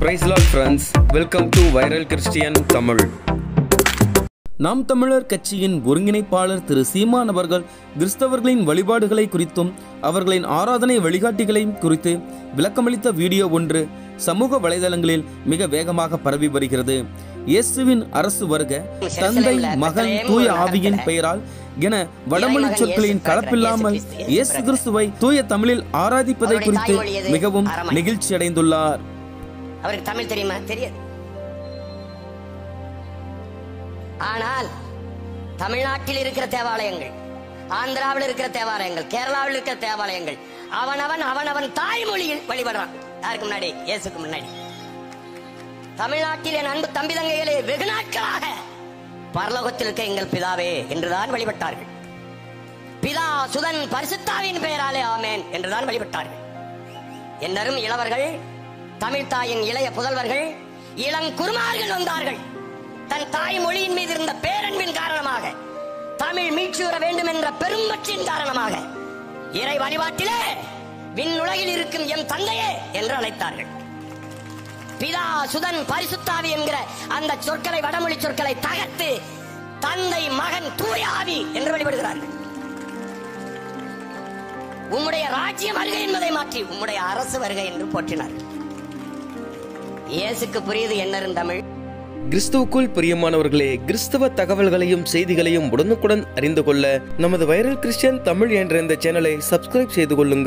Praise Lord friends, welcome to Viral Christian Tamil. நாம் தமிழர் கட்சியின் ஒருங்கிணைப்பாளர் திரு சீமான் அவர்கள் கிறிஸ்தவர்களின் வழிபாடுகளை குறித்தும் அவர்களின் ஆராதனை வழிகாட்டிகளை குறித்து விளக்கமளித்த வீடியோ ஒன்று சமூக வலைதளங்களில் மிக வேகமாக பரவி வருகிறது. இயேசுவின் அரசு வருக, தந்தை மகன் தூய ஆவியின் பெயரால் என வடமொழி சொற்களின் கலப்பில்லாமல் இயேசு கிறிஸ்துவை தூய தமிழில் ஆராதிப்பதை குறித்து மிகவும் நெகிழ்ச்சி அடைந்துள்ளார். அவருக்கு தமிழ் தெரியுமா? தெரியாது. ஆனால் தமிழ்நாட்டில் இருக்கிற தேவாலயங்கள், ஆந்திராவில் இருக்கிற தேவாலயங்கள், கேரளாவில் இருக்கிற தேவாலயங்கள் அவனவன் தாய்மொழியில் வழிபடுறான். யாருக்கு முன்னாடி? இயேசுக்கு முன்னாடி. தமிழ்நாட்டில் என் அன்பு தம்பி தங்கைகளே, வெகு நாட்களாக பரலோகத்தில் இருக்க எங்கள் பிதாவே என்றுதான் வழிபட்டார்கள். பிதா சுதன் பரிசுத்தாவின் பெயராலே ஆமேன் என்றுதான் வழிபட்டார்கள். என்னரும் இளவர்கள், தமிழ் தாயின் இளைய புதல்வர்கள், இளங்குருமார்கள் வந்தார்கள். தன் தாய் மொழியின் மீது இருந்த பேரன்பின் காரணமாக, தமிழ் மீட்சியுற வேண்டும் என்ற பெரும்பற்றின் காரணமாக இறை வழிபாட்டிலே விண்ணுலகில் இருக்கும் எம் தந்தையே என்று அழைத்தார்கள். பிதா சுதன் பரிசுத்தாவி என்கிற அந்த சொற்களை, வடமொழி சொற்களை தகர்த்து தந்தை மகன் தூய ஆவி என்று வழிபடுகிறார்கள். உம்முடைய ராஜ்யம் வருகை என்பதை மாற்றி உம்முடைய அரசு வருகை என்று போற்றினார்கள். இயேசுக்கு புரியுது என்னரும் தமிழ். கிறிஸ்துவுக்குள் பிரியமானவர்களே, கிறிஸ்தவ தகவல்களையும் செய்திகளையும் உடனுக்குடன் அறிந்து கொள்ள நமது வைரல் கிறிஸ்டியன் தமிழ் என்ற இந்த சேனலை சப்ஸ்கிரைப் செய்து கொள்ளுங்கள்.